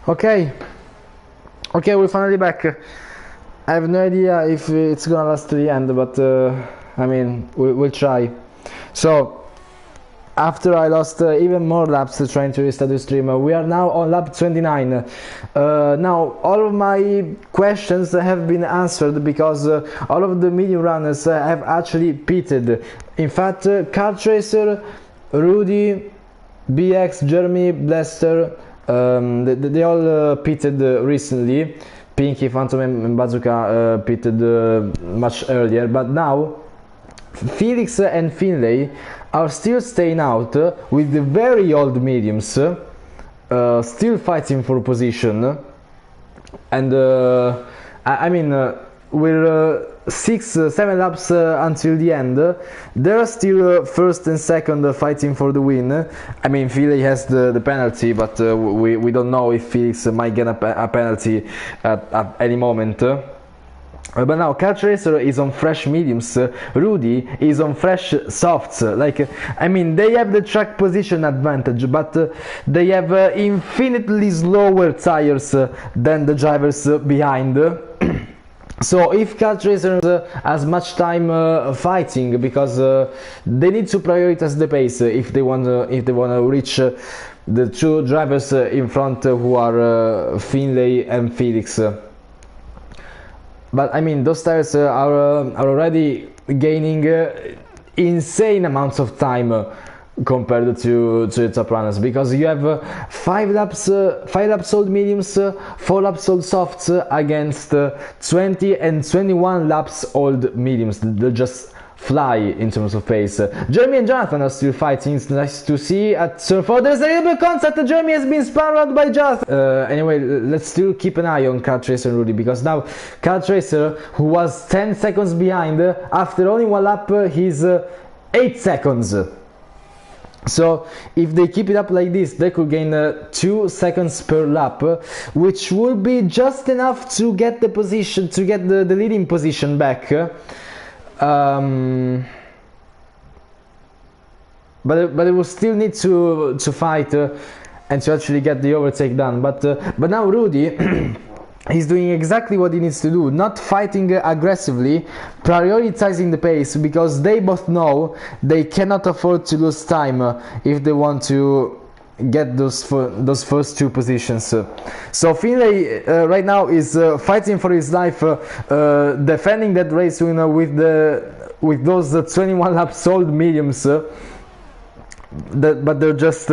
Okay, we're finally back. I have no idea if it's gonna last to the end, but I mean, we'll try. So, after I lost even more laps trying to restart the stream, we are now on lap 29. Now, all of my questions have been answered because all of the medium runners have actually pitted. In fact, Kart Tracer, Rudy, BX, Jeremy, Blaster, they all pitted recently. Pinky, Phantom and Bazooka pitted much earlier, but now Felix and Finlay are still staying out with the very old mediums, still fighting for position. And I mean, we're 6-7 laps until the end. They're still first and second fighting for the win. I mean, Finlay has the penalty, but we don't know if Felix might get a penalty at any moment. But now Kart Racer is on fresh mediums, Rudy is on fresh softs. Like, I mean, they have the track position advantage, but they have infinitely slower tires than the drivers behind. So if Kart Racer has much time fighting, because they need to prioritize the pace if they want to reach the two drivers in front, who are Finlay and Felix. But I mean, those tires are already gaining insane amounts of time compared to the top runners, because you have 5 laps old mediums, 4 laps old softs against 20 and 21 laps old mediums. They just fly in terms of pace. Jeremy and Jonathan are still fighting. It's nice to see. At turn 4 there's a little bit contact. Jeremy has been spun around by Jonathan. Anyway, let's still keep an eye on Kart Racer and Rudy, because now Kart Racer, who was 10 seconds behind, after only 1 lap he's 8 seconds. So if they keep it up like this, they could gain 2 seconds per lap, which would be just enough to get the position, to get the leading position back. But they will still need to fight and to actually get the overtake done. But now Rudy he's doing exactly what he needs to do, not fighting aggressively, prioritizing the pace, because they both know they cannot afford to lose time if they want to get those first 2 positions. So Finlay right now is fighting for his life, defending that race winner with those 21 laps old mediums. But they're just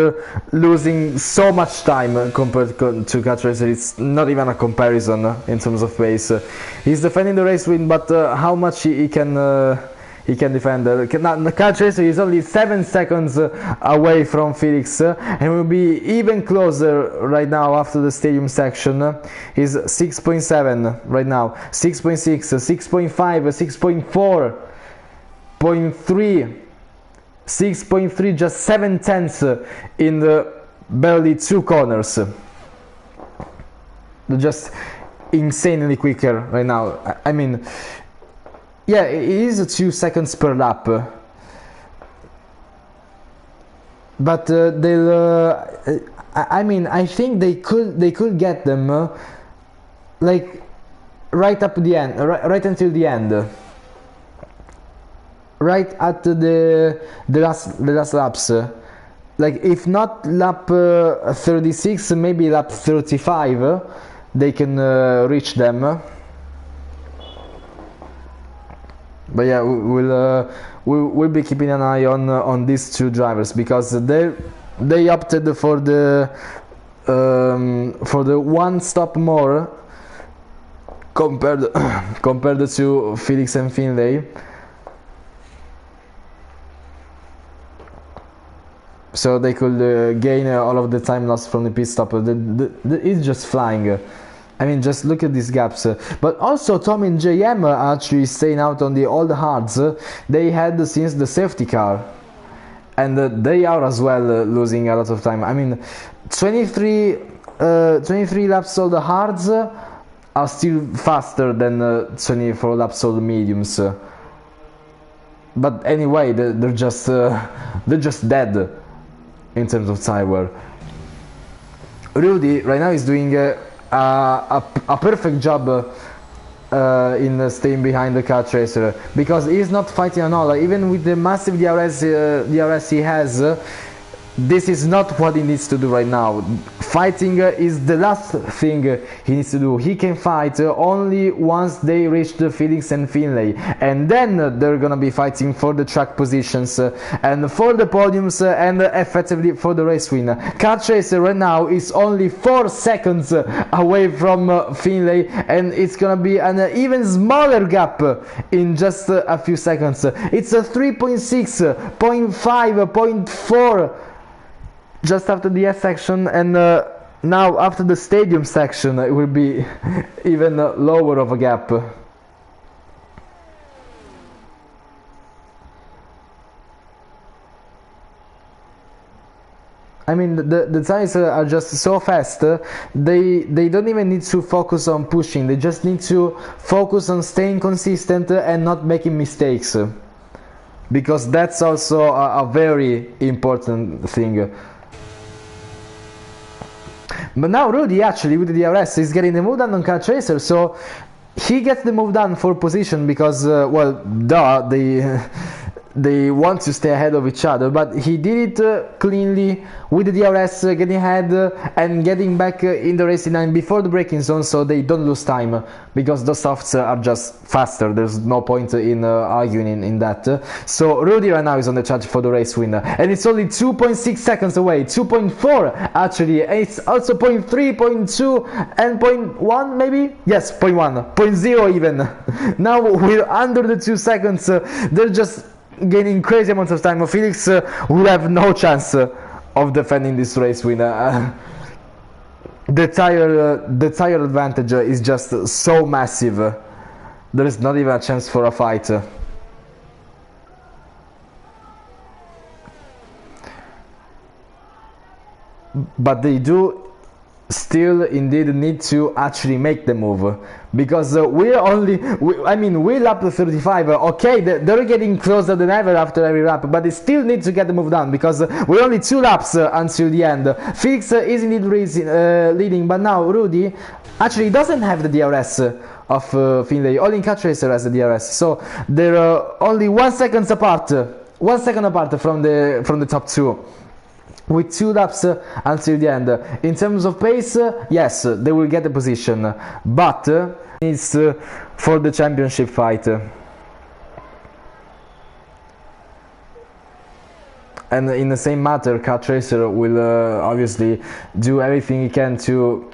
losing so much time compared to Kart Racer. It's not even a comparison in terms of pace. He's defending the race win, but how much he can defend. Kart Racer is only 7 seconds away from Felix, and will be even closer right now after the stadium section. He's 6.7 right now, 6.6, 6.5, 6.4, 0.3. 6.3, just 7 tenths in the barely 2 corners. They're just insanely quicker right now. I mean, yeah, it is 2 seconds per lap, but they'll. I mean, I think they could get them like right up the end, right until the end. Right at the last laps, like if not lap 36, maybe lap 35, they can reach them. But yeah, we'll be keeping an eye on these 2 drivers, because they opted for the 1 stop more compared to Felix and Finlay. So they could gain all of the time lost from the pit stop. It's just flying. I mean, just look at these gaps. But also Tom and JM are actually staying out on the old hards they had since the safety car. And they are as well losing a lot of time. I mean, 23 laps old hards are still faster than 24 laps old mediums. But anyway, they're just dead in terms of tire wear. Rudy right now is doing a perfect job in staying behind the car chaser, because he's not fighting at all. Even with the massive DRS he has, this is not what he needs to do right now. Fighting is the last thing he needs to do. He can fight only once they reach the Felix and Finlay, and then they're gonna be fighting for the track positions and for the podiums and effectively for the race win. Car chaser right now is only 4 seconds away from Finlay, and it's gonna be an even smaller gap in just a few seconds. It's a 3.6, 0.5, 0.4 just after the S section, and now after the stadium section it will be even lower of a gap. I mean, the tires are just so fast, they don't even need to focus on pushing, they just need to focus on staying consistent and not making mistakes, because that's also a very important thing. But now Rudy, actually, with the DRS, is getting the move done on car chaser, so he gets the move done for position because, well, duh, they want to stay ahead of each other, but he did it cleanly with the DRS, getting ahead and getting back in the racing line before the braking zone, so they don't lose time, because those softs are just faster. There's no point in arguing in that. So Rudy right now is on the charge for the race winner, and it's only 2.6 seconds away, 2.4 actually, and it's also 0.3, 0.2 and 0.1 maybe? Yes, 0.1, 0.0 even. Now we're under the 2 seconds, they're just gaining crazy amounts of time. Felix will have no chance of defending this race winner. The tire advantage is just so massive. There is not even a chance for a fight. But they do still indeed need to actually make the move, because we're lap 35. Okay, they're getting closer than ever after every lap, but they still need to get the move done, because we're only 2 laps until the end. Felix is indeed leading, but now Rudy actually doesn't have the DRS of Finlay. Only car chaser has the DRS, so they're only 1 second apart. 1 second apart from the top 2. With 2 laps until the end. In terms of pace, yes, they will get the position, but it's for the championship fight. And in the same matter, car chaser will obviously do everything he can to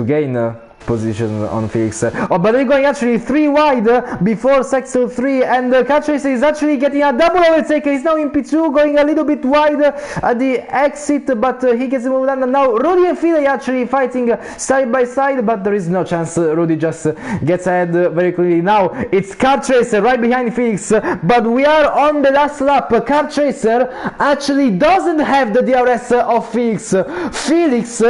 gain position on Felix. Oh, but they're going actually 3 wide before sector 3, and car chaser is actually getting a double overtake. He's now in P2, going a little bit wide at the exit, but he gets the move done. And now Rudy and Finlay actually fighting side by side, but there is no chance. Rudy just gets ahead very clearly. Now it's car chaser right behind Felix, but we are on the last lap. Car chaser actually doesn't have the DRS of Felix. Felix,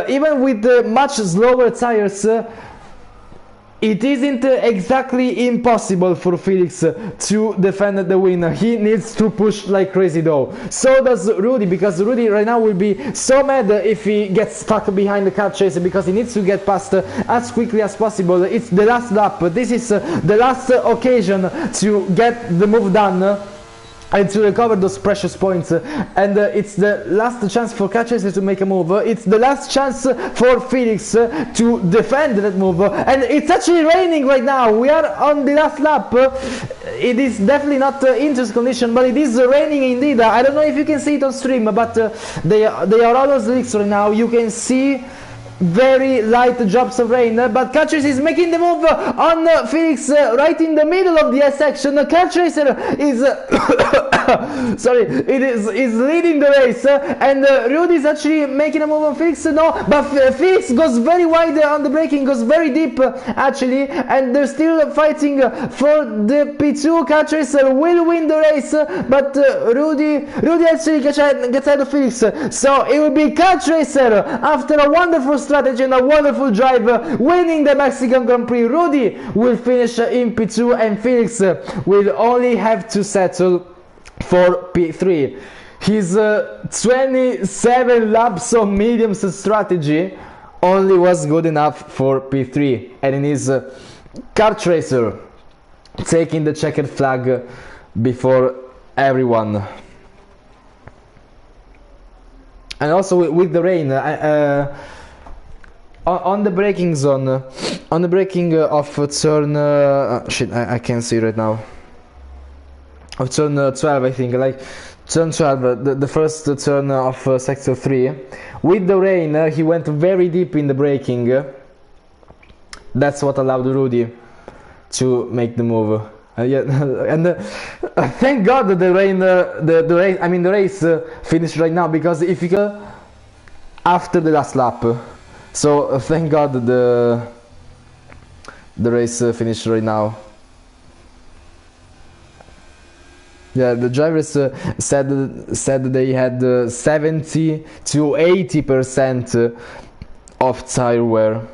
even with the much slower tires, it isn't exactly impossible for Felix to defend the win. He needs to push like crazy though. So does Rudy, because Rudy right now will be so mad if he gets stuck behind the car chaser, because he needs to get past as quickly as possible. It's the last lap. This is the last occasion to get the move done and to recover those precious points, and it's the last chance for car chaser to make a move. It's the last chance for Felix to defend that move, and it's actually raining right now. We are on the last lap. It is definitely not interest condition, but it is raining indeed. I don't know if you can see it on stream, but they are all those leaks right now. You can see very light drops of rain, but car chaser is making the move on Felix right in the middle of the S section. Car chaser is sorry, is leading the race, and Rudy is actually making a move on Felix. No, but Felix goes very wide on the braking, goes very deep actually, and they're still fighting for the P2. Car chaser will win the race, but Rudy actually gets ahead of Felix, so it will be car chaser after a wonderful strategy and a wonderful drive winning the Mexican Grand Prix. Rudy will finish in P2, and Felix will only have to settle for P3. his 27 laps of mediums strategy only was good enough for P3, and in his kart racer taking the checkered flag before everyone. And also with the rain, on the braking zone, on the braking of turn shit, I can't see right now, of turn 12, I think, like turn 12, the first turn of sector 3, with the rain he went very deep in the braking. That's what allowed Rudy to make the move. Yeah, and thank God that the race finished right now, because if you go after the last lap, so thank God that the race finished right now. Yeah, the drivers said they had 70 to 80% of tire wear.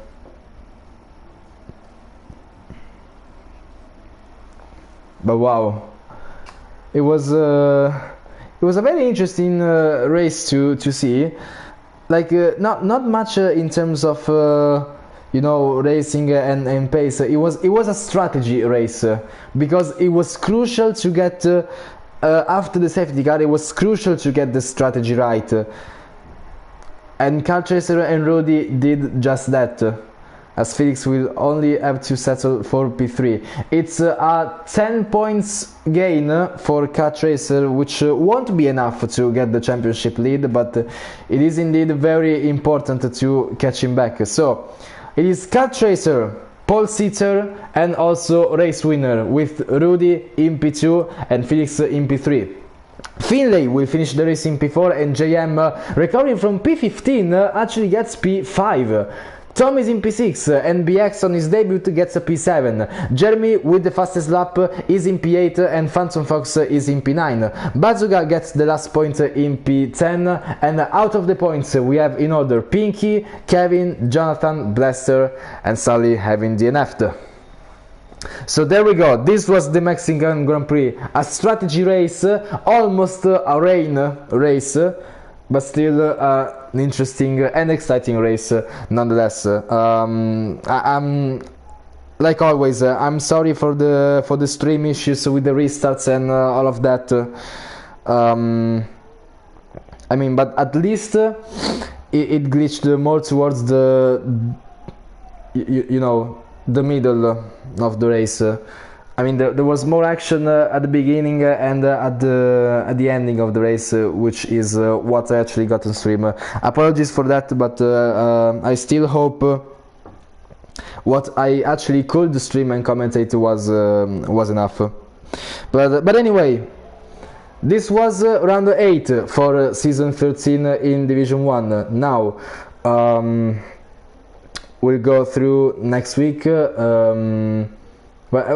But wow, it was a very interesting race to see. Like not much in terms of you know, racing and pace. It was a strategy race, because it was crucial to get after the safety car. It was crucial to get the strategy right, and Kart Chaser and Rudy did just that, as Felix will only have to settle for P3. It's a 10 points gain for Kart Racer, which won't be enough to get the championship lead, but it is indeed very important to catch him back. So it is Kart Racer, pole sitter and also race winner, with Rudy in P2 and Felix in P3. Finlay will finish the race in P4, and JM, recovering from P15, actually gets P5. Tom is in P6 and BX on his debut gets a P7. Jeremy with the fastest lap is in P8 and Phantom Fox is in P9. Bazuga gets the last point in P10, and out of the points we have in order Pinky, Kevin, Jonathan, Blaster and Sully having DNF'd. So there we go, this was the Mexican Grand Prix, a strategy race, almost a rain race, but still an interesting and exciting race nonetheless. I'm like always, I'm sorry for the stream issues with the restarts and all of that. I mean, but at least it glitched more towards the you know, the middle of the race. I mean, there was more action at the beginning and at the ending of the race, which is what I actually got on stream. Apologies for that, but I still hope what I actually could stream and commentate was enough. But anyway, this was round 8 for season 13 in Division 1. Now we'll go through next week. But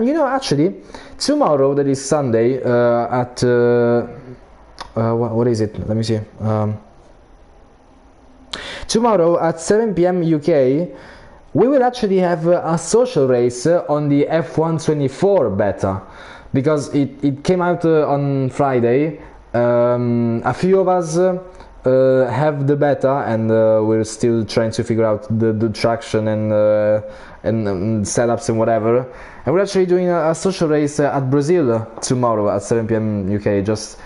you know, actually, tomorrow, that is Sunday, at what is it? Let me see. Tomorrow at 7 PM UK, we will actually have a social race on the F1 beta, because it came out on Friday. A few of us have the beta, and we're still trying to figure out the traction and setups and whatever, and we're actually doing a social race at Brazil tomorrow at 7 PM UK. Just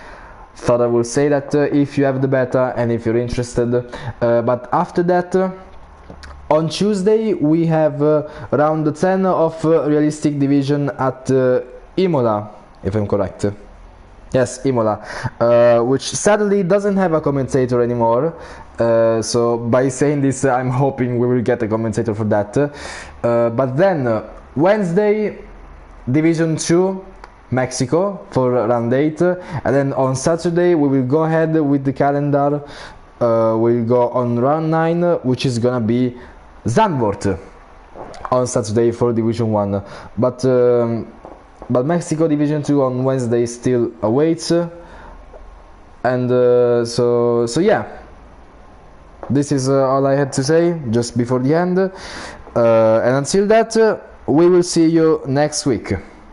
thought I would say that if you have the beta and if you're interested. But after that, on Tuesday we have round 10 of realistic division at Imola, if I'm correct. Yes, Imola, which sadly doesn't have a commentator anymore. So by saying this, I'm hoping we will get a commentator for that. But then Wednesday, Division 2, Mexico for round 8, and then on Saturday we will go ahead with the calendar. We'll go on round 9, which is gonna be Zandvoort on Saturday for Division 1. But Mexico Division 2 on Wednesday still awaits, and so yeah, this is all I had to say just before the end, and until that, we will see you next week.